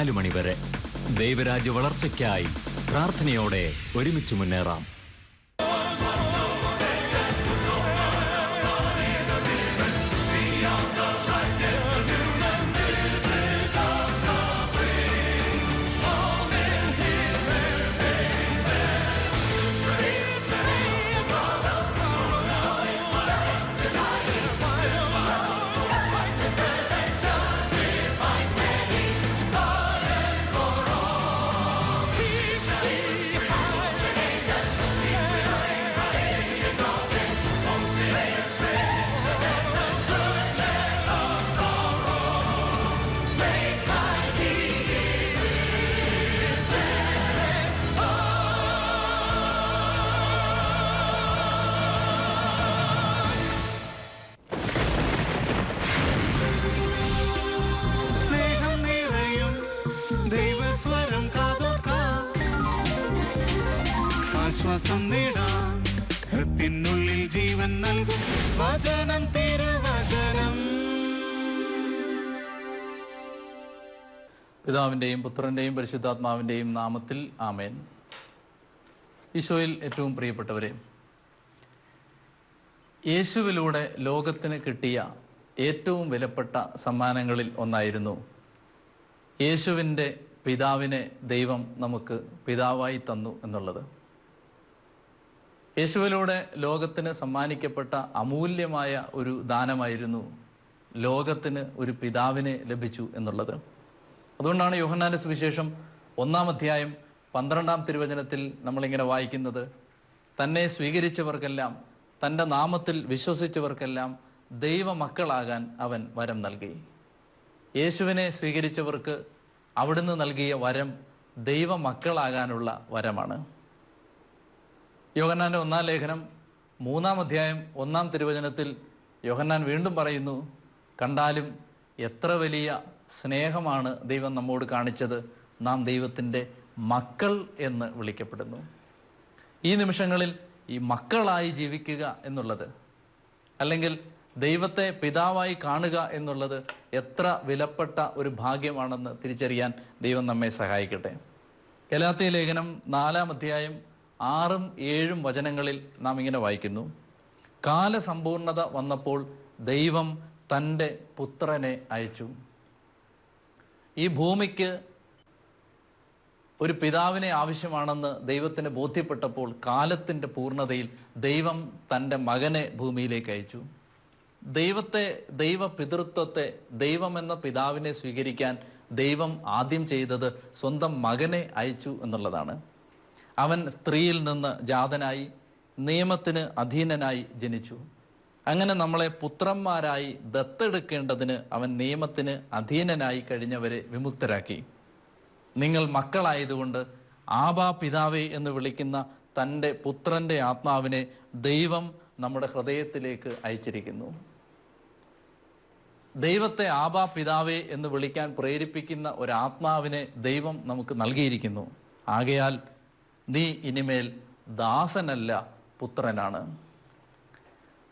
4 മണി വരെ. ദൈവരാജ്യ വളർച്ചയ്ക്കായി പ്രാർത്ഥനയോടെ ഒരുമിച്ച് മുന്നേറാം. ആശ്വാസം നേടാം, ഹൃത്തിനുള്ളിൽ ജീവൻ നൽകും വചനം, തിരുവചനം. പിതാവിൻ്റെയും പുത്രൻ്റെയും പരിശുദ്ധാത്മാവിൻ്റെയും നാമത്തിൽ ആമേൻ. ഈശോയിൽ ഏറ്റവും പ്രിയപ്പെട്ടവരെ, യേശുവിലൂടെ ലോകത്തിന് കിട്ടിയ ഏറ്റവും വിലപ്പെട്ട സമ്മാനങ്ങളിൽ ഒന്നായിരുന്നു യേശുവിൻ്റെ പിതാവിനെ ദൈവം നമുക്ക് പിതാവായി തന്നു എന്നുള്ളത്. യേശുവിലൂടെ ലോകത്തിന് സമ്മാനിക്കപ്പെട്ട അമൂല്യമായ ഒരു ദാനമായിരുന്നു ലോകത്തിന് ഒരു പിതാവിനെ ലഭിച്ചു എന്നുള്ളത്. അതുകൊണ്ടാണ് യോഹന്നാന്റെ സുവിശേഷം 1-ാം അധ്യായം 12-ാം തിരുവചനത്തിൽ നമ്മളിങ്ങനെ വായിക്കുന്നത്: തന്നെ സ്വീകരിച്ചവർക്കെല്ലാം, തൻ്റെ നാമത്തിൽ വിശ്വസിച്ചവർക്കെല്ലാം ദൈവമക്കളാകാൻ അവൻ വരം നൽകി. യേശുവിനെ സ്വീകരിച്ചവർക്ക് അവിടുന്ന് നൽകിയ വരം ദൈവമക്കളാകാനുള്ള വരമാണ്. യോഹന്നാന്റെ 1-ാം ലേഖനം 3-ാം അധ്യായം 1-ാം തിരുവചനത്തിൽ യോഹന്നാൻ വീണ്ടും പറയുന്നു: കണ്ടാലും എത്ര വലിയ സ്നേഹമാണ് ദൈവം നമ്മോട് കാണിച്ചത്, നാം ദൈവത്തിൻ്റെ മക്കൾ എന്ന് വിളിക്കപ്പെടുന്നു. ഈ നിമിഷങ്ങളിൽ ഈ മക്കളായി ജീവിക്കുക എന്നുള്ളത്, അല്ലെങ്കിൽ ദൈവത്തെ പിതാവായി കാണുക എന്നുള്ളത് എത്ര വിലപ്പെട്ട ഒരു ഭാഗ്യമാണെന്ന് തിരിച്ചറിയാൻ ദൈവം നമ്മെ സഹായിക്കട്ടെ. ഗലാത്യ ലേഖനം 4-ാം അധ്യായം 6-ഉം 7-ഉം വചനങ്ങളിൽ നാം ഇങ്ങനെ വായിക്കുന്നു: കാലസമ്പൂർണത വന്നപ്പോൾ ദൈവം തൻ്റെ പുത്രനെ അയച്ചു. ഈ ഭൂമിക്ക് ഒരു പിതാവിനെ ആവശ്യമാണെന്ന് ദൈവത്തിന് ബോധ്യപ്പെട്ടപ്പോൾ കാലത്തിൻ്റെ പൂർണ്ണതയിൽ ദൈവം തൻ്റെ മകനെ ഭൂമിയിലേക്ക് അയച്ചു. ദൈവത്തെ, ദൈവ പിതൃത്വത്തെ, ദൈവമെന്ന പിതാവിനെ സ്വീകരിക്കാൻ ദൈവം ആദ്യം ചെയ്തത് സ്വന്തം മകനെ അയച്ചു എന്നുള്ളതാണ്. അവൻ സ്ത്രീയിൽ നിന്ന് ജാതനായി നിയമത്തിന് അധീനനായി ജനിച്ചു. അങ്ങനെ നമ്മളെ പുത്രന്മാരായി ദത്തെടുക്കേണ്ടതിന് അവൻ നിയമത്തിന് അധീനനായി കഴിഞ്ഞവരെ വിമുക്തരാക്കി. നിങ്ങൾ മക്കളായതുകൊണ്ട് ആബാ പിതാവേ എന്ന് വിളിക്കുന്ന തൻ്റെ പുത്രൻ്റെ ആത്മാവിനെ ദൈവം നമ്മുടെ ഹൃദയത്തിലേക്ക് അയച്ചിരിക്കുന്നു. ദൈവത്തെ ആബാ പിതാവേ എന്ന് വിളിക്കാൻ പ്രേരിപ്പിക്കുന്ന ഒരാത്മാവിനെ ദൈവം നമുക്ക് നൽകിയിരിക്കുന്നു. ആകയാൽ നീ ഇനിമേൽ ദാസനല്ല, പുത്രനാണ്.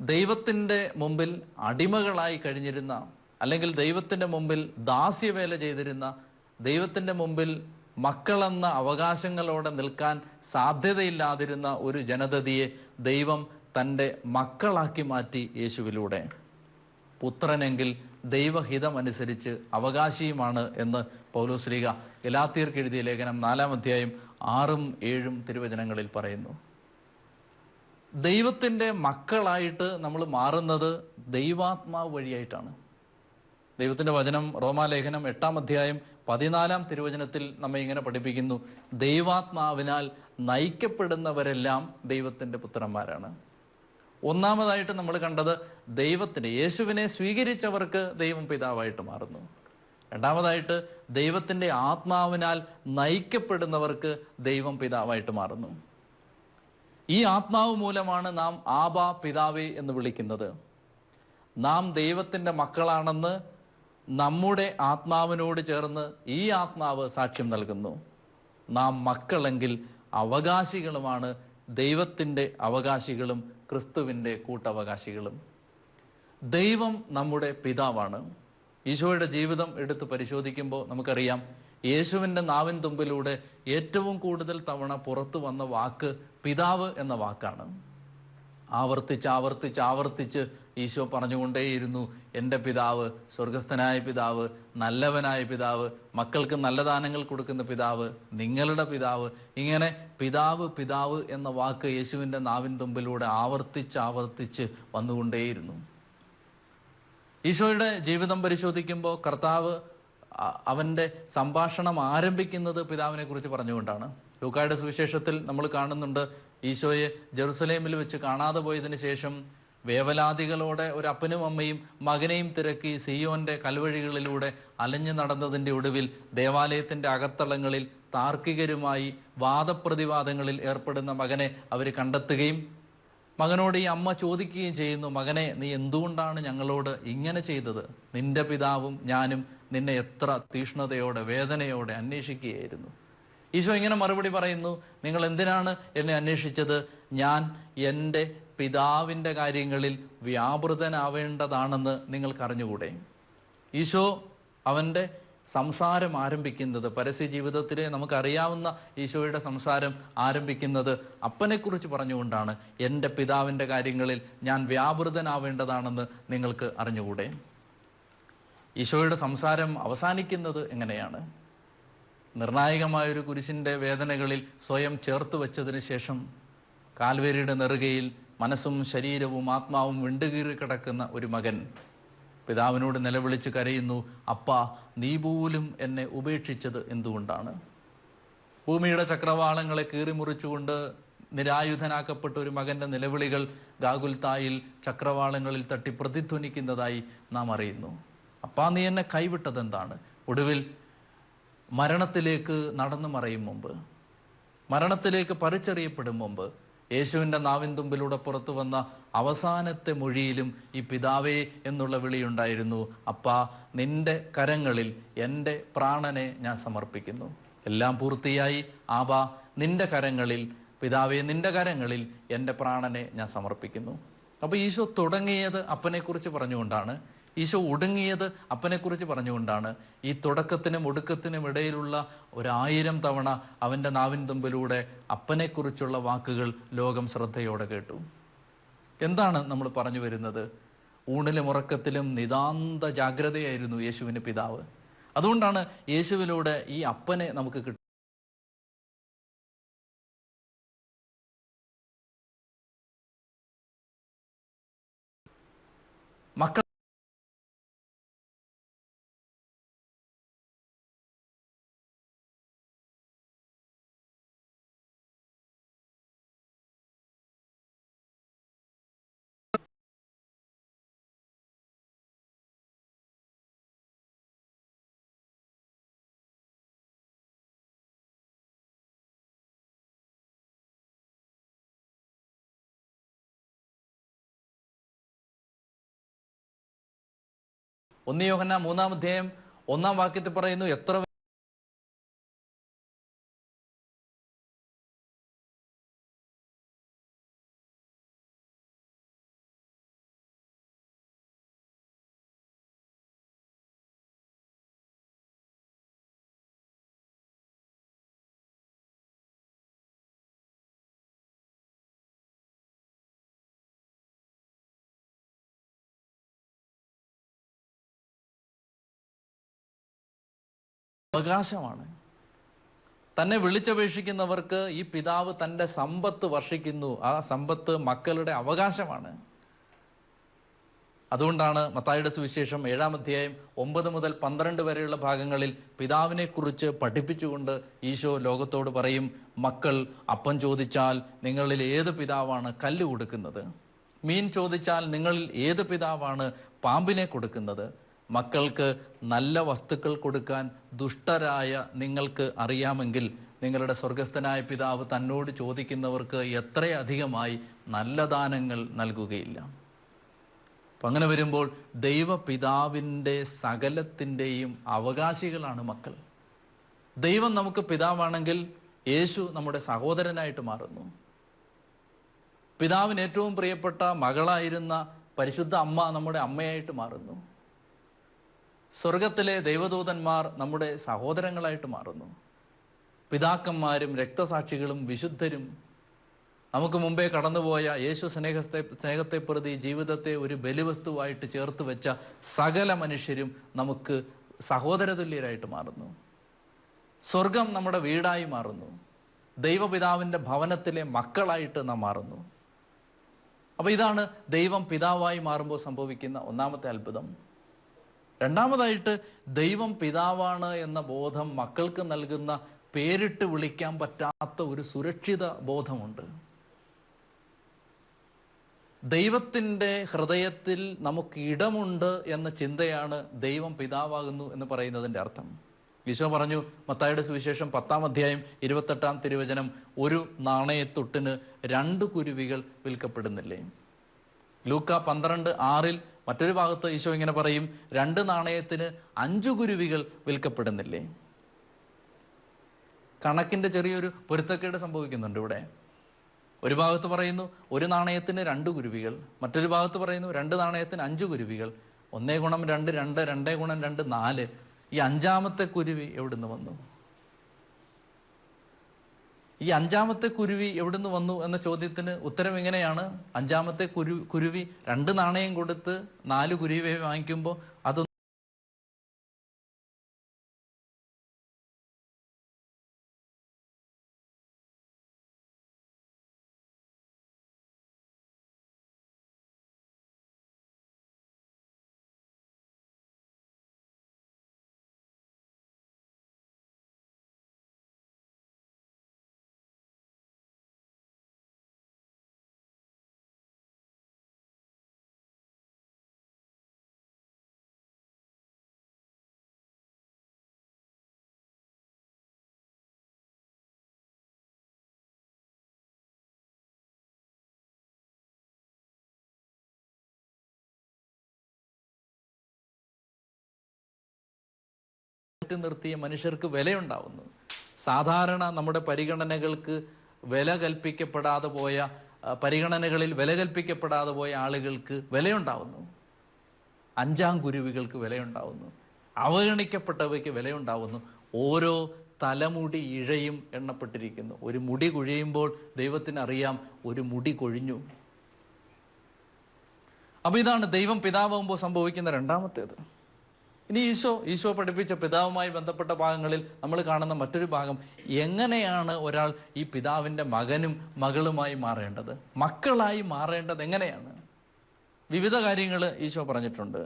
ദൈവത്തിൻ്റെ മുമ്പിൽ അടിമകളായി കഴിഞ്ഞിരുന്ന, അല്ലെങ്കിൽ ദൈവത്തിൻ്റെ മുമ്പിൽ ദാസ്യവേല ചെയ്തിരുന്ന, ദൈവത്തിൻ്റെ മുമ്പിൽ മക്കളെന്ന അവകാശങ്ങളോടെ നിൽക്കാൻ സാധ്യതയില്ലാതിരുന്ന ഒരു ജനതയെ ദൈവം തൻ്റെ മക്കളാക്കി മാറ്റി യേശുവിലൂടെ. പുത്രനെങ്കിൽ ദൈവഹിതമനുസരിച്ച് അവകാശിയുമാണ് എന്ന് പൗലോസ്ലീഹ ഗലാത്യർക്ക് എഴുതിയ ലേഖനം 4-ാം അധ്യായം 6-ഉം 7-ഉം തിരുവചനങ്ങളിൽ പറയുന്നു. ദൈവത്തിൻ്റെ മക്കളായിട്ട് നമ്മൾ മാറുന്നത് ദൈവാത്മാവ് വഴിയായിട്ടാണ്. ദൈവത്തിൻ്റെ വചനം റോമാലേഖനം 8-ാം അധ്യായം 14-ാം തിരുവചനത്തിൽ നമ്മെ ഇങ്ങനെ പഠിപ്പിക്കുന്നു: ദൈവാത്മാവിനാൽ നയിക്കപ്പെടുന്നവരെല്ലാം ദൈവത്തിൻ്റെ പുത്രന്മാരാണ്. ഒന്നാമതായിട്ട് നമ്മൾ കണ്ടത് ദൈവത്തിൻ്റെ, യേശുവിനെ സ്വീകരിച്ചവർക്ക് ദൈവം പിതാവായിട്ട് മാറുന്നു. രണ്ടാമതായിട്ട് ദൈവത്തിൻ്റെ ആത്മാവിനാൽ നയിക്കപ്പെടുന്നവർക്ക് ദൈവം പിതാവായിട്ട് മാറുന്നു. ഈ ആത്മാവ് മൂലമാണ് നാം ആബാ പിതാവേ എന്ന് വിളിക്കുന്നത്. നാം ദൈവത്തിൻ്റെ മക്കളാണെന്ന് നമ്മുടെ ആത്മാവിനോട് ചേർന്ന് ഈ ആത്മാവ് സാക്ഷ്യം നൽകുന്നു. നാം മക്കളെങ്കിൽ അവകാശികളുമാണ്, ദൈവത്തിൻ്റെ അവകാശികളും ക്രിസ്തുവിൻ്റെ കൂട്ടവകാശികളും. ദൈവം നമ്മുടെ പിതാവാണ്. ഈശോയുടെ ജീവിതം എടുത്ത് പരിശോധിക്കുമ്പോൾ നമുക്കറിയാം, യേശുവിൻ്റെ നാവിൻ തുമ്പിലൂടെ ഏറ്റവും കൂടുതൽ തവണ പുറത്തു വന്ന വാക്ക് പിതാവ് എന്ന വാക്കാണ്. ആവർത്തിച്ച് ഈശോ പറഞ്ഞുകൊണ്ടേയിരുന്നു, എൻ്റെ പിതാവ്, സ്വർഗസ്ഥനായ പിതാവ്, നല്ലവനായ പിതാവ്, മക്കൾക്ക് നല്ല ദാനങ്ങൾ കൊടുക്കുന്ന പിതാവ്, നിങ്ങളുടെ പിതാവ്. ഇങ്ങനെ പിതാവ് പിതാവ് എന്ന വാക്ക് യേശുവിൻ്റെ നാവിൻ തുമ്പിലൂടെ ആവർത്തിച്ച് വന്നുകൊണ്ടേയിരുന്നു. ഈശോയുടെ ജീവിതം പരിശോധിക്കുമ്പോൾ കർത്താവ് അവൻ്റെ സംഭാഷണം ആരംഭിക്കുന്നത് പിതാവിനെ കുറിച്ച് പറഞ്ഞുകൊണ്ടാണ്. ലൂക്കായുടെ സുവിശേഷത്തിൽ നമ്മൾ കാണുന്നുണ്ട്, ഈശോയെ ജെറുസലേമിൽ വെച്ച് കാണാതെ പോയതിന് ശേഷം വേവലാതികളോടെ ഒരു അപ്പനും അമ്മയും മകനെയും തിരക്കി സിയോന്റെ കൽവഴികളിലൂടെ അലഞ്ഞു നടന്നതിൻ്റെ ഒടുവിൽ ദേവാലയത്തിൻ്റെ അകത്തളങ്ങളിൽ താർക്കികരുമായി വാദപ്രതിവാദങ്ങളിൽ ഏർപ്പെടുന്ന മകനെ അവർ കണ്ടെത്തുകയും മകനോട് ഈ അമ്മ ചോദിക്കുകയും ചെയ്യുന്നു, മകനെ, നീ എന്തുകൊണ്ടാണ് ഞങ്ങളോട് ഇങ്ങനെ ചെയ്തത്? നിന്റെ പിതാവും ഞാനും നിന്നെ എത്ര തീഷ്ണതയോടെ വേദനയോടെ അന്വേഷിക്കുകയായിരുന്നു. ഈശോ ഇങ്ങനെ മറുപടി പറയുന്നു, നിങ്ങൾ എന്തിനാണ് എന്നെ അന്വേഷിച്ചത്? ഞാൻ എൻ്റെ പിതാവിൻ്റെ കാര്യങ്ങളിൽ വ്യാപൃതനാവേണ്ടതാണെന്ന് നിങ്ങൾക്കറിഞ്ഞുകൂടെ? ഈശോ അവൻ്റെ സംസാരം ആരംഭിക്കുന്നത്, പരസ്യ ജീവിതത്തിലെ നമുക്കറിയാവുന്ന ഈശോയുടെ സംസാരം ആരംഭിക്കുന്നത് അപ്പനെക്കുറിച്ച് പറഞ്ഞുകൊണ്ടാണ്. എൻ്റെ പിതാവിൻ്റെ കാര്യങ്ങളിൽ ഞാൻ വ്യാപൃതനാവേണ്ടതാണെന്ന് നിങ്ങൾക്ക് അറിഞ്ഞുകൂടെ? ഈശോയുടെ സംസാരം അവസാനിക്കുന്നത് എങ്ങനെയാണ്? നിർണായകമായൊരു കുരിശിൻ്റെ വേദനകളിൽ സ്വയം ചേർത്ത് വെച്ചതിന് ശേഷം കാൽവരിയുടെ നെറുകയിൽ മനസ്സും ശരീരവും ആത്മാവും വിണ്ടുകീറി കിടക്കുന്ന ഒരു മകൻ പിതാവിനോട് നിലവിളിച്ച് കരയുന്നു, അപ്പാ, നീ പോലും എന്നെ ഉപേക്ഷിച്ചത് എന്തുകൊണ്ടാണ്? ഭൂമിയുടെ ചക്രവാളങ്ങളെ കീറിമുറിച്ചുകൊണ്ട് നിരായുധനാക്കപ്പെട്ട ഒരു മകൻ്റെ നിലവിളികൾ ഗാഗുൽത്തായിൽ ചക്രവാളങ്ങളിൽ തട്ടി പ്രതിധ്വനിക്കുന്നതായി നാം അറിയുന്നു. അപ്പാ, നീ എന്നെ കൈവിട്ടതെന്താണ്? ഒടുവിൽ മരണത്തിലേക്ക് നടന്നു മറയും മുമ്പ്, മരണത്തിലേക്ക് പറിച്ചെറിയപ്പെടും മുമ്പ് യേശുവിൻ്റെ നാവിൻ തുമ്പിലൂടെ പുറത്തു വന്ന അവസാനത്തെ മൊഴിയിലും ഈ പിതാവേ എന്നുള്ള വിളിയുണ്ടായിരുന്നു. അപ്പാ, നിന്റെ കരങ്ങളിൽ എൻ്റെ പ്രാണനെ ഞാൻ സമർപ്പിക്കുന്നു. എല്ലാം പൂർത്തിയായി. ആബാ, നിന്റെ കരങ്ങളിൽ, പിതാവേ, നിന്റെ കരങ്ങളിൽ എൻ്റെ പ്രാണനെ ഞാൻ സമർപ്പിക്കുന്നു. അപ്പോൾ ഈശോ തുടങ്ങിയത് അപ്പനെക്കുറിച്ച് പറഞ്ഞുകൊണ്ടാണ്. ഈശോ ഒടുങ്ങിയത് അപ്പനെക്കുറിച്ച് പറഞ്ഞുകൊണ്ടാണ്. ഈ തുടക്കത്തിനും ഒടുക്കത്തിനും ഇടയിലുള്ള 1000 തവണ അവൻ്റെ നാവിൻ തുമ്പിലൂടെ അപ്പനെക്കുറിച്ചുള്ള വാക്കുകൾ ലോകം ശ്രദ്ധയോടെ കേട്ടു. എന്താണ് നമ്മൾ പറഞ്ഞു വരുന്നത്? ഊണിലും ഉറക്കത്തിലും നിതാന്ത ജാഗ്രതയായിരുന്നു യേശുവിന് പിതാവ്. അതുകൊണ്ടാണ് യേശുവിലൂടെ ഈ അപ്പനെ നമുക്ക് കിട്ടുന്നത്. മക്കൾ ഒന്ന് യോഹന്നാൻ 3-ാം അധ്യായം 1-ാം വാക്യത്തിൽ പറയുന്നു, എത്ര അവകാശമാണ്. തന്നെ വിളിച്ചപേക്ഷിക്കുന്നവർക്ക് ഈ പിതാവ് തൻ്റെ സമ്പത്ത് വർഷിക്കുന്നു. ആ സമ്പത്ത് മക്കളുടെ അവകാശമാണ്. അതുകൊണ്ടാണ് മത്തായിയുടെ സുവിശേഷം 7-ാം അധ്യായം 9 മുതൽ 12 വരെയുള്ള ഭാഗങ്ങളിൽ പിതാവിനെ കുറിച്ച് പഠിപ്പിച്ചുകൊണ്ട് ഈശോ ലോകത്തോട് പറയും, മക്കൾ അപ്പം ചോദിച്ചാൽ നിങ്ങളിൽ ഏത് പിതാവാണ് കല്ല് കൊടുക്കുന്നത്? മീൻ ചോദിച്ചാൽ നിങ്ങളിൽ ഏത് പിതാവാണ് പാമ്പിനെ കൊടുക്കുന്നത്? മക്കൾക്ക് നല്ല വസ്തുക്കൾ കൊടുക്കാൻ ദുഷ്ടരായ നിങ്ങൾക്ക് അറിയാമെങ്കിൽ നിങ്ങളുടെ സ്വർഗസ്ഥനായ പിതാവ് തന്നോട് ചോദിക്കുന്നവർക്ക് എത്രയധികമായി നല്ല ദാനങ്ങൾ നൽകുകയില്ല. അപ്പം അങ്ങനെ വരുമ്പോൾ ദൈവപിതാവിൻ്റെ സകലത്തിൻ്റെയും അവകാശികളാണ് മക്കൾ. ദൈവം നമുക്ക് പിതാവാണെങ്കിൽ യേശു നമ്മുടെ സഹോദരനായിട്ട് മാറുന്നു. പിതാവിന് ഏറ്റവും പ്രിയപ്പെട്ട മകളായിരുന്ന പരിശുദ്ധ അമ്മ നമ്മുടെ അമ്മയായിട്ട് മാറുന്നു. സ്വർഗത്തിലെ ദൈവദൂതന്മാർ നമ്മുടെ സഹോദരങ്ങളായിട്ട് മാറുന്നു. പിതാക്കന്മാരും രക്തസാക്ഷികളും വിശുദ്ധരും നമുക്ക് മുമ്പേ കടന്നുപോയ യേശു സ്നേഹത്തെ പ്രതി ജീവിതത്തെ ഒരു ബലിവസ്തുവായിട്ട് ചേർത്ത് വെച്ച സകല മനുഷ്യരും നമുക്ക് സഹോദരതുല്യരായിട്ട് മാറുന്നു. സ്വർഗം നമ്മുടെ വീടായി മാറുന്നു. ദൈവപിതാവിൻ്റെ ഭവനത്തിലെ മക്കളായിട്ട് നാം മാറുന്നു. അപ്പോൾ ഇതാണ് ദൈവം പിതാവായി മാറുമ്പോൾ സംഭവിക്കുന്ന ഒന്നാമത്തെ അത്ഭുതം. രണ്ടാമതായിട്ട്, ദൈവം പിതാവാണ് എന്ന ബോധം മക്കൾക്ക് നൽകുന്ന പേരിട്ട് വിളിക്കാൻ പറ്റാത്ത ഒരു സുരക്ഷിത ബോധമുണ്ട്. ദൈവത്തിൻ്റെ ഹൃദയത്തിൽ നമുക്ക് ഇടമുണ്ട് എന്ന ചിന്തയാണ് ദൈവം പിതാവാകുന്നു എന്ന് പറയുന്നതിൻ്റെ അർത്ഥം. ഈശോ പറഞ്ഞു, മത്തായിയുടെ സുവിശേഷം 10-ാം അധ്യായം 28-ാം തിരുവചനം, ഒരു നാണയത്തൊട്ടിന് 2 കുരുവികൾ വിൽക്കപ്പെടുന്നില്ലേ? ലൂക്ക 12:6 മറ്റൊരു ഭാഗത്ത് ഈശോ ഇങ്ങനെ പറയും, 2 നാണയത്തിന് 5 കുരുവികൾ വിൽക്കപ്പെടുന്നില്ലേ? കണക്കിൻ്റെ ചെറിയൊരു പൊരുത്തക്കേട് സംഭവിക്കുന്നുണ്ട് ഇവിടെ. ഒരു ഭാഗത്ത് പറയുന്നു 1 നാണയത്തിന് 2 കുരുവികൾ, മറ്റൊരു ഭാഗത്ത് പറയുന്നു 2 നാണയത്തിന് 5 കുരുവികൾ. 1 ഗുണം 2 2, 2 ഗുണം 2 4. ഈ 5-ാമത്തെ കുരുവി എവിടുന്ന് വന്നു? ഈ 5-ാമത്തെ കുരുവി എവിടുന്ന് വന്നു എന്ന ചോദ്യത്തിന് ഉത്തരം ഇങ്ങനെയാണ്. 5-ാമത്തെ കുരുവി 2 നാണയം കൊടുത്ത് 4 കുരുവിയെ വാങ്ങിക്കുമ്പോൾ അത് നിർത്തിയ മനുഷ്യർക്ക് വിലയുണ്ടാവുന്നു. സാധാരണ നമ്മുടെ പരിഗണനകൾക്ക് വില കൽപ്പിക്കപ്പെടാതെ പോയ പരിഗണനകളിൽ വില കൽപ്പിക്കപ്പെടാതെ പോയ ആളുകൾക്ക് വിലയുണ്ടാവുന്നു. 5-ാം കുരുവികൾക്ക് വിലയുണ്ടാവുന്നു. അവഗണിക്കപ്പെട്ടവയ്ക്ക് വിലയുണ്ടാവുന്നു. ഓരോ തലമുടി ഇഴയും എണ്ണപ്പെട്ടിരിക്കുന്നു. ഒരു മുടി കൊഴിയുമ്പോൾ ദൈവത്തിനറിയാം ഒരു മുടി കൊഴിഞ്ഞു. അപ്പോൾ ഇതാണ് ദൈവം പിതാവാകുമ്പോൾ സംഭവിക്കുന്ന രണ്ടാമത്തേത്. ഇനി ഈശോ പഠിപ്പിച്ച പിതാവുമായി ബന്ധപ്പെട്ട ഭാഗങ്ങളിൽ നമ്മൾ കാണുന്ന മറ്റൊരു ഭാഗം, എങ്ങനെയാണ് ഒരാൾ ഈ പിതാവിൻ്റെ മകനും മകളുമായി മാറേണ്ടത്, മക്കളായി മാറേണ്ടത് എങ്ങനെയാണ്? വിവിധ കാര്യങ്ങൾ ഈശോ പറഞ്ഞിട്ടുണ്ട്.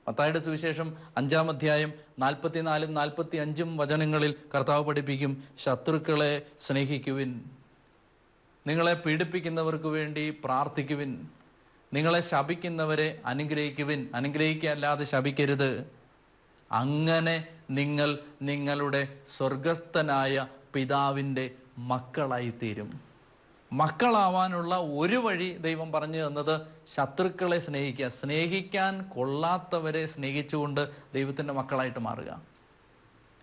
മത്തായിയുടെ സുവിശേഷം 5-ാം അധ്യായം 44-45 വചനങ്ങളിൽ കർത്താവ് പഠിപ്പിക്കും, ശത്രുക്കളെ സ്നേഹിക്കുവിൻ, നിങ്ങളെ പീഡിപ്പിക്കുന്നവർക്ക് വേണ്ടി പ്രാർത്ഥിക്കുവിൻ, നിങ്ങളെ ശപിക്കുന്നവരെ അനുഗ്രഹിക്കുവിൻ, അനുഗ്രഹിക്കല്ലാതെ ശപിക്കരുത്. അങ്ങനെ നിങ്ങൾ നിങ്ങളുടെ സ്വർഗസ്ഥനായ പിതാവിൻ്റെ മക്കളായിത്തീരും. മക്കളാവാനുള്ള ഒരു വഴി ദൈവം പറഞ്ഞു തന്നത് ശത്രുക്കളെ സ്നേഹിക്കുക, സ്നേഹിക്കാൻ കൊള്ളാത്തവരെ സ്നേഹിച്ചുകൊണ്ട് ദൈവത്തിൻ്റെ മക്കളായിട്ട് മാറുക.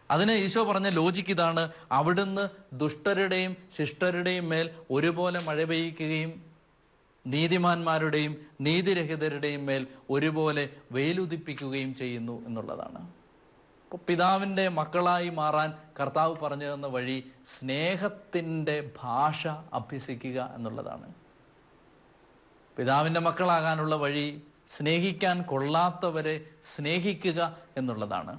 അതിന് ഈശോ പറഞ്ഞ ലോജിക്ക് ഇതാണ്, അവിടുന്ന് ദുഷ്ടരുടെയും ശിഷ്ടരുടെയും മേൽ ഒരുപോലെ മഴ പെയ്യിക്കുകയും നീതിമാന്മാരുടെയും നീതിരഹിതരുടെയും മേൽ ഒരുപോലെ വെയിലുദിപ്പിക്കുകയും ചെയ്യുന്നു എന്നുള്ളതാണ്. അപ്പോൾ പിതാവിൻ്റെ മക്കളായി മാറാൻ കർത്താവ് പറഞ്ഞു തന്ന വഴി സ്നേഹത്തിൻ്റെ ഭാഷ അഭ്യസിക്കുക എന്നുള്ളതാണ്. പിതാവിൻ്റെ മക്കളാകാനുള്ള വഴി സ്നേഹിക്കാൻ കൊള്ളാത്തവരെ സ്നേഹിക്കുക എന്നുള്ളതാണ്.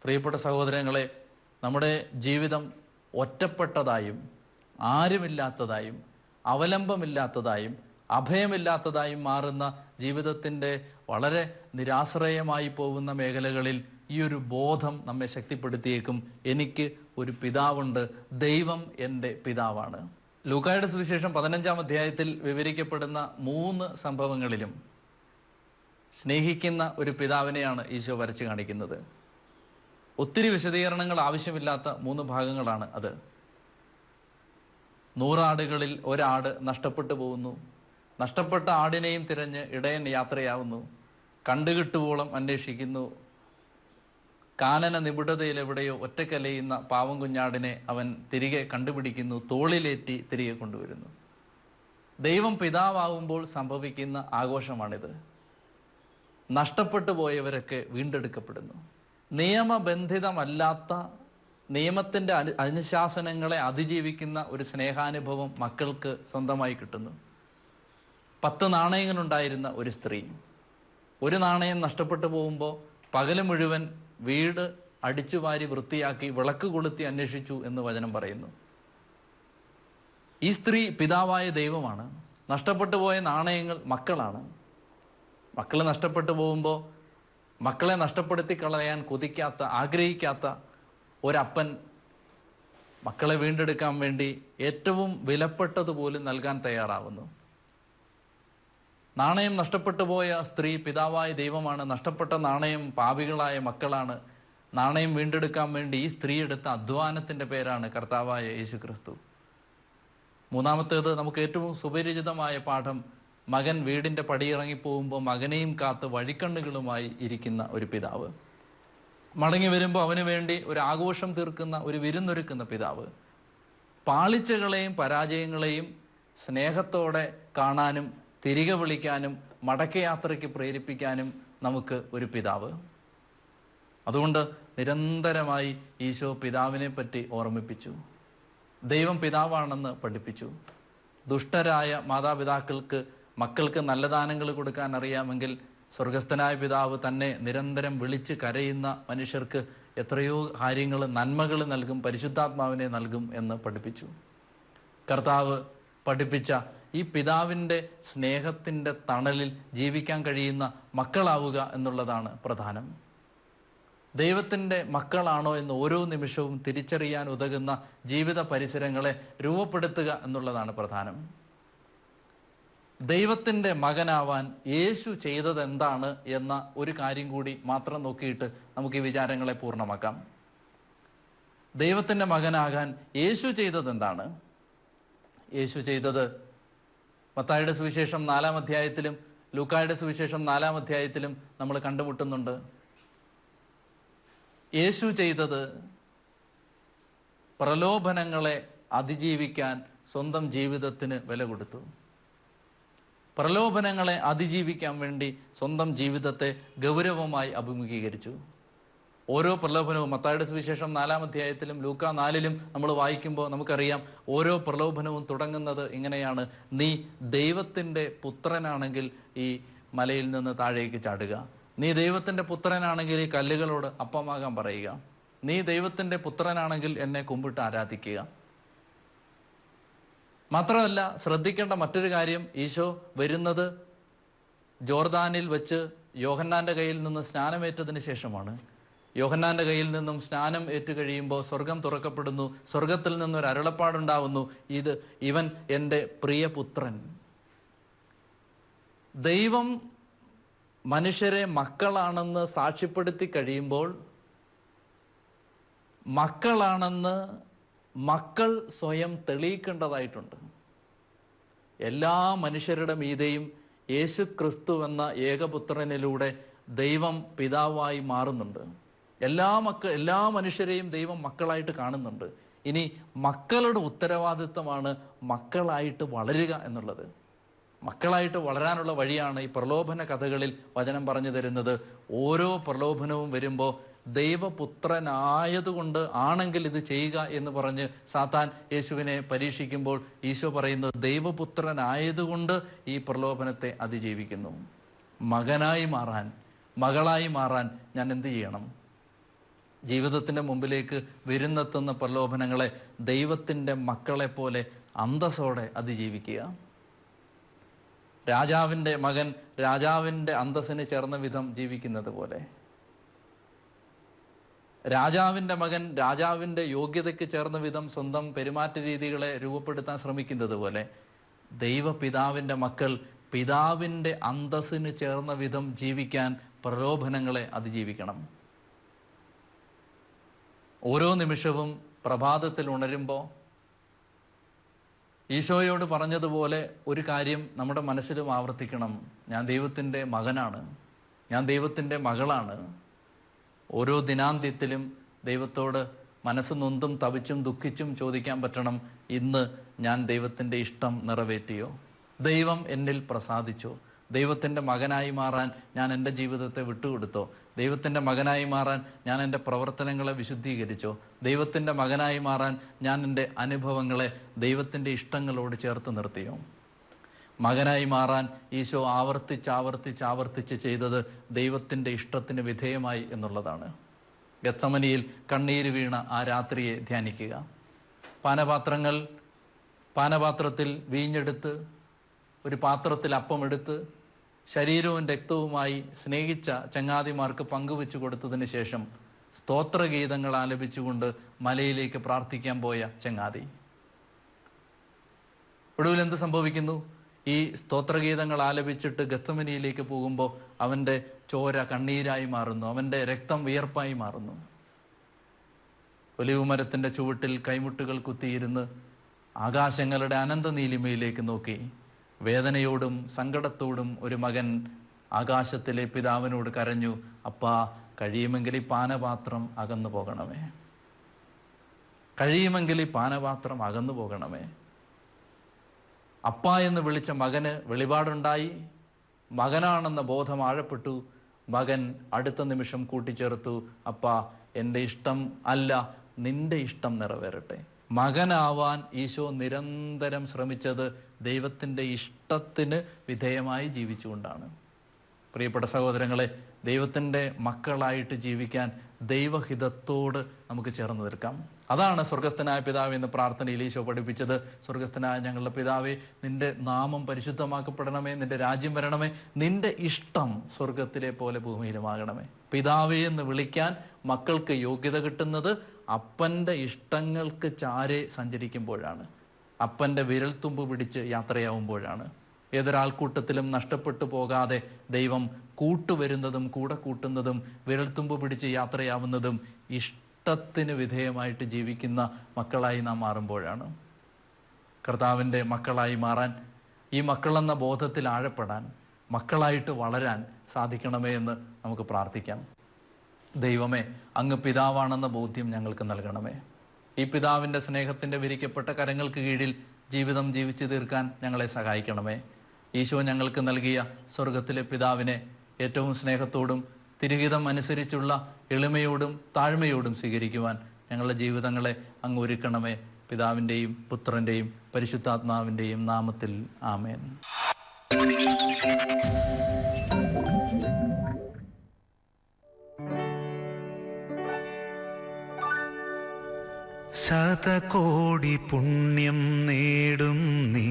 പ്രിയപ്പെട്ട സഹോദരങ്ങളെ, നമ്മുടെ ജീവിതം ഒറ്റപ്പെട്ടതായും ആരുമില്ലാത്തതായും അവലംബമില്ലാത്തതായും അഭയമില്ലാത്തതായും മാറുന്ന ജീവിതത്തിൻ്റെ വളരെ നിരാശ്രയമായി പോകുന്ന മേഖലകളിൽ ഈ ഒരു ബോധം നമ്മെ ശക്തിപ്പെടുത്തിയേക്കും. എനിക്ക് ഒരു പിതാവുണ്ട്, ദൈവം എൻ്റെ പിതാവാണ്. ലൂക്കായുടെ സുവിശേഷം 15-ാം അധ്യായത്തിൽ വിവരിക്കപ്പെടുന്ന 3 സംഭവങ്ങളിലും സ്നേഹിക്കുന്ന ഒരു പിതാവിനെയാണ് ഈശോ വരച്ച് കാണിക്കുന്നത്. ഒത്തിരി വിശദീകരണങ്ങൾ ആവശ്യമില്ലാത്ത 3 ഭാഗങ്ങളാണ് അത്. 100 ആടുകളിൽ 1 ആട് നഷ്ടപ്പെട്ടു പോകുന്നു. നഷ്ടപ്പെട്ട ആടിനെയും തിരഞ്ഞ് ഇടയൻ യാത്രയാവുന്നു. കണ്ടുകിട്ടുവോളം അന്വേഷിക്കുന്നു. കാനന നിബിഡതയിൽ എവിടെയോ ഒറ്റക്കലയുന്ന പാവം കുഞ്ഞാടിനെ അവൻ തിരികെ കണ്ടുപിടിക്കുന്നു, തോളിലേറ്റി തിരികെ കൊണ്ടുവരുന്നു. ദൈവം പിതാവാകുമ്പോൾ സംഭവിക്കുന്ന ആഘോഷമാണിത്. നഷ്ടപ്പെട്ടു പോയവരൊക്കെ വീണ്ടെടുക്കപ്പെടുന്നു. നിയമബന്ധിതമല്ലാത്ത നിയമത്തിൻ്റെ അനുശാസനങ്ങളെ അതിജീവിക്കുന്ന ഒരു സ്നേഹാനുഭവം മക്കൾക്ക് സ്വന്തമായി കിട്ടുന്നു. 10 നാണയങ്ങളുണ്ടായിരുന്ന ഒരു സ്ത്രീ ഒരു നാണയം നഷ്ടപ്പെട്ടു പോകുമ്പോൾ പകല് മുഴുവൻ വീട് അടിച്ചുവാരി വൃത്തിയാക്കി വിളക്ക് കൊളുത്തി അന്വേഷിച്ചു എന്ന് വചനം പറയുന്നു. ഈ സ്ത്രീ പിതാവായ ദൈവമാണ്. നഷ്ടപ്പെട്ടു പോയ നാണയങ്ങൾ മക്കളാണ്. മക്കൾ നഷ്ടപ്പെട്ടു പോകുമ്പോൾ മക്കളെ നഷ്ടപ്പെടുത്തി കളയാൻ കൊതിക്കാത്ത, ആഗ്രഹിക്കാത്ത ഒരപ്പൻ മക്കളെ വീണ്ടെടുക്കാൻ വേണ്ടി ഏറ്റവും വിലപ്പെട്ടതുപോലും നൽകാൻ തയ്യാറാവുന്നു. നാണയം നഷ്ടപ്പെട്ടു പോയ സ്ത്രീ പിതാവായ ദൈവമാണ്. നഷ്ടപ്പെട്ട നാണയം പാപികളായ മക്കളാണ്. നാണയം വീണ്ടെടുക്കാൻ വേണ്ടി ഈ സ്ത്രീ എടുത്ത അധ്വാനത്തിൻ്റെ പേരാണ് കർത്താവായ യേശു ക്രിസ്തു. മൂന്നാമത്തേത്, നമുക്ക് ഏറ്റവും സുപരിചിതമായ പാഠം, മകൻ വീടിൻ്റെ പടിയിറങ്ങിപ്പോകുമ്പോൾ മകനെയും കാത്ത് വഴിക്കണ്ണുകളുമായി ഇരിക്കുന്ന ഒരു പിതാവ്. മടങ്ങി വരുമ്പോൾ അവന് വേണ്ടി ഒരു ആഘോഷം തീർക്കുന്ന, ഒരു വിരുന്നൊരുക്കുന്ന പിതാവ്. പാളിച്ചകളെയും പരാജയങ്ങളെയും സ്നേഹത്തോടെ കാണാനും തിരികെ വിളിക്കാനും മടക്കയാത്രയ്ക്ക് പ്രേരിപ്പിക്കാനും നമുക്ക് ഒരു പിതാവ്. അതുകൊണ്ട് നിരന്തരമായി ഈശോ പിതാവിനെ പറ്റി ഓർമ്മിപ്പിച്ചു. ദൈവം പിതാവാണെന്ന് പഠിപ്പിച്ചു. ദുഷ്ടരായ മാതാപിതാക്കൾക്ക് മക്കൾക്ക് നല്ല ദാനങ്ങൾ കൊടുക്കാൻ അറിയാമെങ്കിൽ സ്വർഗസ്ഥനായ പിതാവ് തന്നെ നിരന്തരം വിളിച്ച് കരയുന്ന മനുഷ്യർക്ക് എത്രയോ കാര്യങ്ങൾ, നന്മകൾ നൽകും, പരിശുദ്ധാത്മാവിനെ നൽകും എന്ന് പഠിപ്പിച്ചു. കർത്താവ് പഠിപ്പിച്ച ഈ പിതാവിൻ്റെ സ്നേഹത്തിൻ്റെ തണലിൽ ജീവിക്കാൻ കഴിയുന്ന മക്കളാവുക എന്നുള്ളതാണ് പ്രധാനം. ദൈവത്തിൻ്റെ മക്കളാണോ എന്ന് ഓരോ നിമിഷവും തിരിച്ചറിയാൻ ഉതകുന്ന ജീവിത പരിസരങ്ങളെ രൂപപ്പെടുത്തുക എന്നുള്ളതാണ് പ്രധാനം. ദൈവത്തിൻ്റെ മകനാവാൻ യേശു ചെയ്തത് എന്താണ് എന്ന ഒരു കാര്യം കൂടി മാത്രം നോക്കിയിട്ട് നമുക്ക് ഈ വിചാരങ്ങളെ പൂർണ്ണമാക്കാം. ദൈവത്തിൻ്റെ മകനാകാൻ യേശു ചെയ്തത് എന്താണ്? യേശു ചെയ്തത് മത്തായിയുടെ സുവിശേഷം 4-ാം അധ്യായത്തിലും ലൂക്കായുടെ സുവിശേഷം 4-ാം അധ്യായത്തിലും നമ്മൾ കണ്ടുമുട്ടുന്നുണ്ട്. യേശു ചെയ്തത് പ്രലോഭനങ്ങളെ അതിജീവിക്കാൻ സ്വന്തം ജീവിതത്തിന് വില കൊടുത്തു. പ്രലോഭനങ്ങളെ അതിജീവിക്കാൻ വേണ്ടി സ്വന്തം ജീവിതത്തെ ഗൗരവമായി അഭിമുഖീകരിച്ചു. ഓരോ പ്രലോഭനവും മത്തായിയുടെ സുവിശേഷം 4-ാം അധ്യായത്തിലും ലൂക്ക 4-ലും നമ്മൾ വായിക്കുമ്പോൾ നമുക്കറിയാം, ഓരോ പ്രലോഭനവും തുടങ്ങുന്നത് ഇങ്ങനെയാണ്: നീ ദൈവത്തിൻ്റെ പുത്രനാണെങ്കിൽ ഈ മലയിൽ നിന്ന് താഴേക്ക് ചാടുക. നീ ദൈവത്തിൻ്റെ പുത്രനാണെങ്കിൽ ഈ കല്ലുകളോട് അപ്പമാകാൻ പറയുക. നീ ദൈവത്തിൻ്റെ പുത്രനാണെങ്കിൽ എന്നെ കുമ്പിട്ട് ആരാധിക്കുക. മാത്രമല്ല, ശ്രദ്ധിക്കേണ്ട മറ്റൊരു കാര്യം, ഈശോ വരുന്നത് ജോർദാനിൽ വെച്ച് യോഹന്നാൻ്റെ കയ്യിൽ നിന്ന് സ്നാനമേറ്റതിന് ശേഷമാണ്. യോഹന്നാൻ്റെ കയ്യിൽ നിന്നും സ്നാനം ഏറ്റു കഴിയുമ്പോൾ സ്വർഗം തുറക്കപ്പെടുന്നു. സ്വർഗത്തിൽ നിന്നൊരു അരുളപ്പാടുണ്ടാവുന്നു: ഇവൻ എൻ്റെ പ്രിയപുത്രൻ. ദൈവം മനുഷ്യരെ മക്കളാണെന്ന് സാക്ഷ്യപ്പെടുത്തി കഴിയുമ്പോൾ മക്കളാണെന്ന് മക്കൾ സ്വയം തെളിയിക്കേണ്ടതായിട്ടുണ്ട്. എല്ലാ മനുഷ്യരുടെ മീതെയും യേശു ക്രിസ്തു എന്ന ഏകപുത്രനിലൂടെ ദൈവം പിതാവായി മാറുന്നുണ്ട്. എല്ലാ മനുഷ്യരെയും ദൈവം മക്കളായിട്ട് കാണുന്നുണ്ട്. ഇനി മക്കളുടെ ഉത്തരവാദിത്തമാണ് മക്കളായിട്ട് വളരുക എന്നുള്ളത്. മക്കളായിട്ട് വളരാനുള്ള വഴിയാണ് ഈ പ്രലോഭന കഥകളിൽ വചനം പറഞ്ഞു തരുന്നത്. ഓരോ പ്രലോഭനവും വരുമ്പോൾ ദൈവപുത്രനായതുകൊണ്ട് ആണെങ്കിൽ ഇത് ചെയ്യുക എന്ന് പറഞ്ഞ് സാത്താൻ യേശുവിനെ പരീക്ഷിക്കുമ്പോൾ ഈശോ പറയുന്നത് ദൈവപുത്രനായതുകൊണ്ട് ഈ പ്രലോഭനത്തെ അതിജീവിക്കുന്നു. മകനായി മാറാൻ, മകളായി മാറാൻ ഞാൻ എന്ത് ചെയ്യണം? ജീവിതത്തിൻ്റെ മുമ്പിലേക്ക് വരുന്നെത്തുന്ന പ്രലോഭനങ്ങളെ ദൈവത്തിൻ്റെ മക്കളെപ്പോലെ അന്തസ്സോടെ അതിജീവിക്കുക. രാജാവിൻ്റെ മകൻ രാജാവിൻ്റെ അന്തസ്സിന് ചേർന്ന വിധം ജീവിക്കുന്നത് പോലെ, രാജാവിൻ്റെ മകൻ രാജാവിൻ്റെ യോഗ്യതയ്ക്ക് ചേർന്ന വിധം സ്വന്തം പെരുമാറ്റ രീതികളെ രൂപപ്പെടുത്താൻ ശ്രമിക്കുന്നത് പോലെ, ദൈവപിതാവിൻ്റെ മക്കൾ പിതാവിൻ്റെ അന്തസ്സിന് ചേർന്ന വിധം ജീവിക്കാൻ പ്രലോഭനങ്ങളെ അതിജീവിക്കണം. ഓരോ നിമിഷവും പ്രഭാതത്തിൽ ഉണരുമ്പോൾ ഈശോയോട് പറഞ്ഞതുപോലെ ഒരു കാര്യം നമ്മുടെ മനസ്സിലും ആവർത്തിക്കണം: ഞാൻ ദൈവത്തിൻ്റെ മകനാണ്, ഞാൻ ദൈവത്തിൻ്റെ മകളാണ്. ഓരോ ദിനാന്ത്യത്തിലും ദൈവത്തോട് മനസ്സ് നൊന്തും തവിച്ചും ദുഃഖിച്ചും ചോദിക്കാൻ പറ്റണം: ഇന്ന് ഞാൻ ദൈവത്തിൻ്റെ ഇഷ്ടം നിറവേറ്റിയോ? ദൈവം എന്നിൽ പ്രസാദിച്ചോ? ദൈവത്തിൻ്റെ മകനായി മാറാൻ ഞാൻ എൻ്റെ ജീവിതത്തെ വിട്ടുകൊടുത്തോ? ദൈവത്തിൻ്റെ മകനായി മാറാൻ ഞാൻ എൻ്റെ പ്രവർത്തനങ്ങളെ വിശുദ്ധീകരിച്ചോ? ദൈവത്തിൻ്റെ മകനായി മാറാൻ ഞാൻ എൻ്റെ അനുഭവങ്ങളെ ദൈവത്തിൻ്റെ ഇഷ്ടങ്ങളോട് ചേർത്ത് നിർത്തിയോ? മകനായി മാറാൻ ഈശോ ആവർത്തിച്ച് ചെയ്തത് ദൈവത്തിൻ്റെ ഇഷ്ടത്തിന് വിധേയമായി എന്നുള്ളതാണ്. ഗത്സമനിയിൽ കണ്ണീര് വീണ ആ രാത്രിയെ ധ്യാനിക്കുക. പാനപാത്രത്തിൽ വീഞ്ഞെടുത്ത്, ഒരു പാത്രത്തിൽ അപ്പമെടുത്ത്, ശരീരവും രക്തവുമായി സ്നേഹിച്ച ചങ്ങാതിമാർക്ക് പങ്കുവെച്ചു കൊടുത്തതിന് ശേഷം സ്തോത്രഗീതങ്ങൾ ആലപിച്ചുകൊണ്ട് മലയിലേക്ക് പ്രാർത്ഥിക്കാൻ പോയ ചങ്ങാതി. ഒടുവിൽ എന്ത് സംഭവിക്കുന്നു? ഈ സ്തോത്രഗീതങ്ങൾ ആലപിച്ചിട്ട് ഗത്സമനിയിലേക്ക് പോകുമ്പോൾ അവൻ്റെ ചോര കണ്ണീരായി മാറുന്നു, അവൻ്റെ രക്തം വിയർപ്പായി മാറുന്നു. ഒലിവുമരത്തിൻ്റെ ചുവട്ടിൽ കൈമുട്ടുകൾ കുത്തിയിരുന്ന് ആകാശങ്ങളുടെ അനന്ത നീലിമയിലേക്ക് നോക്കി വേദനയോടും സങ്കടത്തോടും ഒരു മകൻ ആകാശത്തിലെ പിതാവിനോട് കരഞ്ഞു, അപ്പാ, കഴിയുമെങ്കിൽ ഈ പാനപാത്രം അകന്നു പോകണമേ, കഴിയുമെങ്കിൽ ഈ പാനപാത്രം അകന്നു പോകണമേ. അപ്പ എന്ന് വിളിച്ച മകന് വെളിപാടുണ്ടായി. മകനാണെന്ന ബോധം ആഴപ്പെട്ടു. മകൻ അടുത്ത നിമിഷം കൂട്ടിച്ചേർത്തു, അപ്പാ, എൻ്റെ ഇഷ്ടം അല്ല, നിന്റെ ഇഷ്ടം നിറവേറട്ടെ. മകനാവാൻ ഈശോ നിരന്തരം ശ്രമിച്ചത് ദൈവത്തിൻ്റെ ഇഷ്ടത്തിന് വിധേയമായി ജീവിച്ചുകൊണ്ടാണ്. പ്രിയപ്പെട്ട സഹോദരങ്ങളെ, ദൈവത്തിൻ്റെ മക്കളായിട്ട് ജീവിക്കാൻ ദൈവഹിതത്തോട് നമുക്ക് ചേർന്ന് നിൽക്കാം. അതാണ് സ്വർഗസ്ഥനായ പിതാവേ എന്ന പ്രാർത്ഥനയിൽ ഈശോ പഠിപ്പിച്ചത്. സ്വർഗസ്ഥനായ ഞങ്ങളുടെ പിതാവേ, നിന്റെ നാമം പരിശുദ്ധമാക്കപ്പെടണമേ, നിന്റെ രാജ്യം വരണമേ, നിന്റെ ഇഷ്ടം സ്വർഗത്തിലെ പോലെ ഭൂമിയിലുമാകണമേ. പിതാവേ എന്ന് വിളിക്കാൻ മക്കൾക്ക് യോഗ്യത കിട്ടുന്നത് അപ്പൻ്റെ ഇഷ്ടങ്ങൾക്ക് ചാരെ സഞ്ചരിക്കുമ്പോഴാണ്, അപ്പൻ്റെ വിരൽത്തുമ്പ് പിടിച്ച് യാത്രയാവുമ്പോഴാണ്. ഏതൊരാൾക്കൂട്ടത്തിലും നഷ്ടപ്പെട്ടു പോകാതെ ദൈവം കൂട്ടുവരുന്നതും കൂടെ കൂട്ടുന്നതും വിരൽത്തുമ്പ് പിടിച്ച് യാത്രയാവുന്നതും ഇഷ്ടത്തിന് വിധേയമായിട്ട് ജീവിക്കുന്ന മക്കളായി നാം മാറുമ്പോഴാണ്. കർത്താവിൻ്റെ മക്കളായി മാറാൻ, ഈ മക്കളെന്ന ബോധത്തിൽ ആഴപ്പെടാൻ, മക്കളായിട്ട് വളരാൻ സാധിക്കണമേ എന്ന് നമുക്ക് പ്രാർത്ഥിക്കാം. ദൈവമേ, അങ്ങ് പിതാവാണെന്ന ബോധ്യം ഞങ്ങൾക്ക് നൽകണമേ. ഈ പിതാവിൻ്റെ സ്നേഹത്തിൻ്റെ വിരിക്കപ്പെട്ട കരങ്ങൾക്ക് കീഴിൽ ജീവിതം ജീവിച്ചു തീർക്കാൻ ഞങ്ങളെ സഹായിക്കണമേ. ഈശോ ഞങ്ങൾക്ക് നൽകിയ സ്വർഗത്തിലെ പിതാവിനെ ഏറ്റവും സ്നേഹത്തോടും തിരുഹിതം അനുസരിച്ചുള്ള എളിമയോടും താഴ്മയോടും സ്വീകരിക്കുവാൻ ഞങ്ങളുടെ ജീവിതങ്ങളെ അങ്ങ് ഒരുക്കണമേ. പിതാവിൻ്റെയും പുത്രൻ്റെയും പരിശുദ്ധാത്മാവിൻ്റെയും നാമത്തിൽ ആമേൻ. ശതകോടി പുണ്യം നേടും നീ,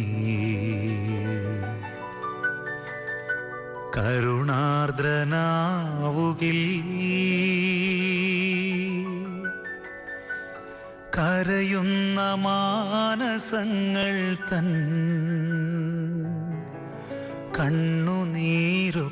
കരുണാർദ്രനാവുകിൽ കരയുന്ന മാനസങ്ങൾ തൻ കണ്ണുനീരൊപ്പുകിൽ.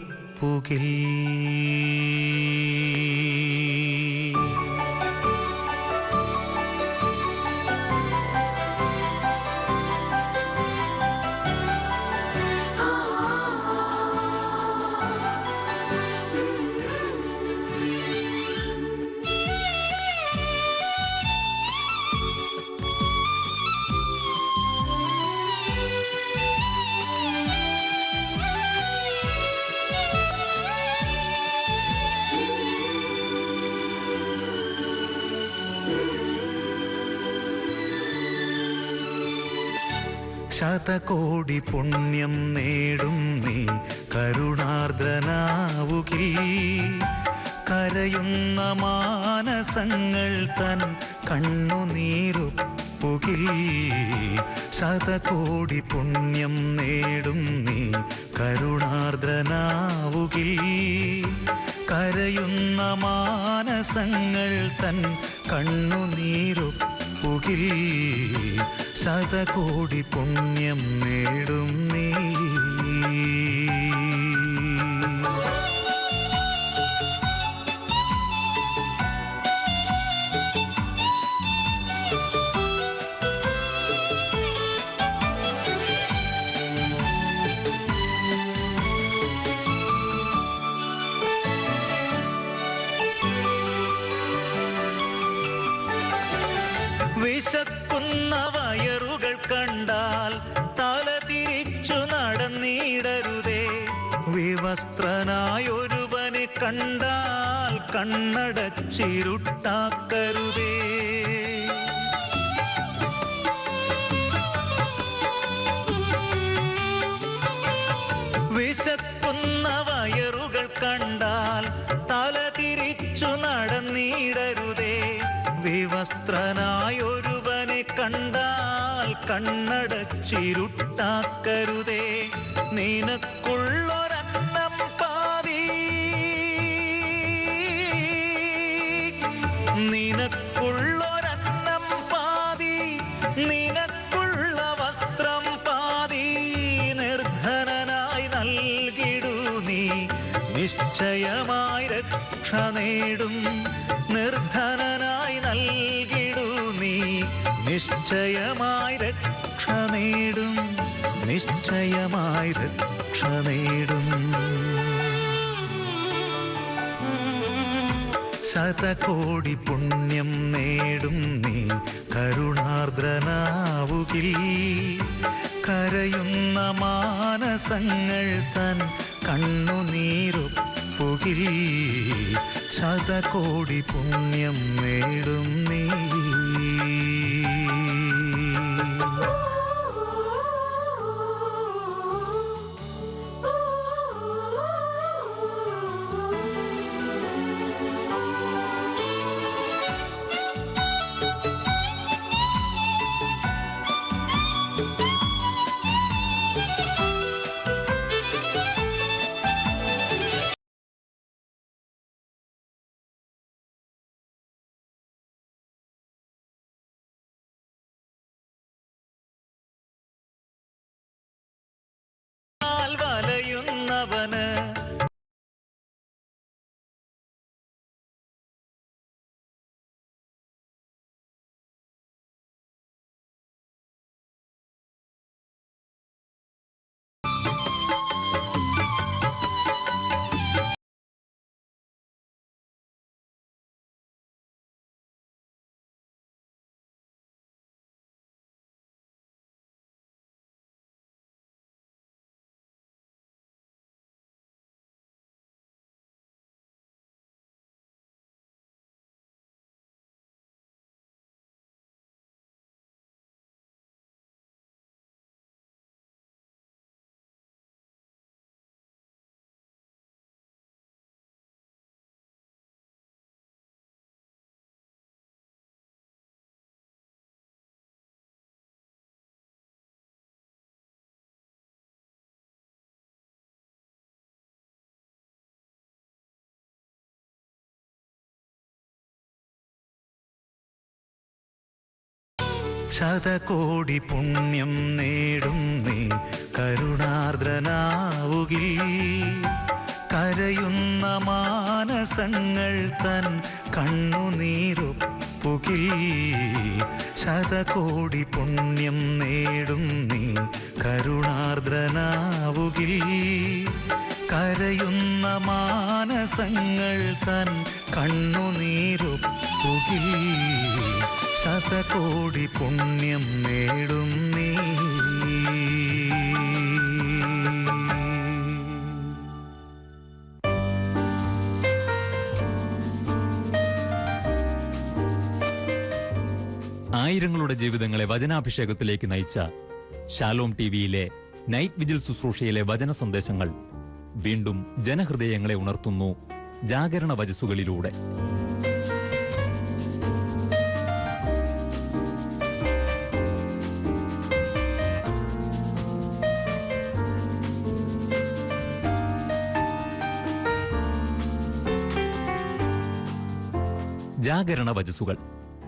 ശതകോടി പുണ്യം നേടും നീ, കരുണാർദ്രനാവുകിൽ കരയുന്ന മാനസങ്ങൾ തൻ കണ്ണുനീരൊപ്പുകിൽ. ശതകോടി പുണ്യം നേടും നീ, കരുണാർദ്രനാവുകിൽ കരയുന്ന മാനസങ്ങൾ തൻ കണ്ണുനീരൊപ്പുകിൽ. ശതകോടി പുണ്യം നേടും നീ. വിശക്കുന്ന വയറുകൾ കണ്ടാൽ തല തിരിച്ചു നടന്നിടരുതേ, വിവസ്ത്രനായൊരുവനെ കണ്ടാൽ കണ്ണടച്ചിരുട്ടാക്കരുതേ. വിശക്കുന്ന വയറുകൾ കണ്ടാൽ തല തിരിച്ചു നടന്നിടരുതേ. വിവസ്ത്രനായൊരുവനെ കണ്ടാൽ കണ്ണടച്ചിരുട്ടാക്കരുതേ. നിനക്കുള്ളൊരന്നം പാതി, നിനക്കുള്ളൊരന്നം പാതി, നിനക്കുള്ള വസ്ത്രം പാതി. നിർധനനായി നൽകിടു നീ, നിശ്ചയമായി രക്ഷ നേടും. നിർധനനായി നൽകിടു നീ, നിശ്ചയമായി രക്ഷ നേടും. നിശ്ചയമായി രക്ഷ നേടും. ശതകോടി പുണ്യം നേടും നീ കരുണാർദ്രനാവുകിൽ. കരയുന്ന മാനസങ്ങൾ തൻ കണ്ണുനീരൊപ്പുകിൽ. ശതകോടി പുണ്യം നേടും നീ. വലയുന്നവന് ശതകോടി പുണ്യം നേടും നീ കരുണാർദ്രനാവുകിൽ. കരയുന്ന മാനസങ്ങൾ തൻ കണ്ണുനീരൊപ്പുകിൽ. ശതകോടി പുണ്യം നേടും നീ കരുണാർദ്രനാവുകിൽ. കരയുന്ന മാനസങ്ങൾ തൻ കണ്ണുനീരൊപ്പുകിൽ. ശതകോടി പുണ്യം നേടും നീ. ആയിരങ്ങളുടെ ജീവിതങ്ങളെ വചനാഭിഷേകത്തിലേക്ക് നയിച്ച ഷാലോം ടിവിയിലെ നൈറ്റ് വിജിൽ ശുശ്രൂഷയിലെ വചന സന്ദേശങ്ങൾ വീണ്ടും ജനഹൃദയങ്ങളെ ഉണർത്തുന്നു ജാഗരണ വചസ്സുകളിലൂടെ. ജാഗരണ വചസ്സുകൾ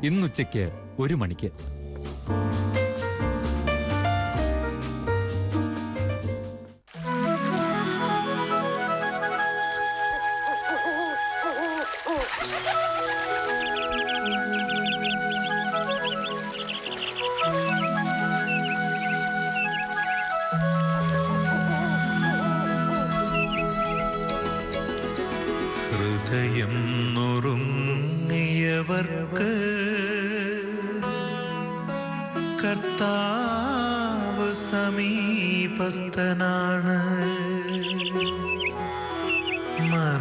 ഇന്നുച്ചയ്ക്ക് 1 മണിക്ക്. ഹൃദയം നുറുങ്ങിയവർക്ക് കർത്താവ് സമീപസ്ഥനാണ്.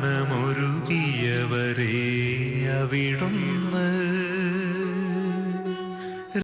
മനമൊരുകിയവരെ അവിടുന്ന്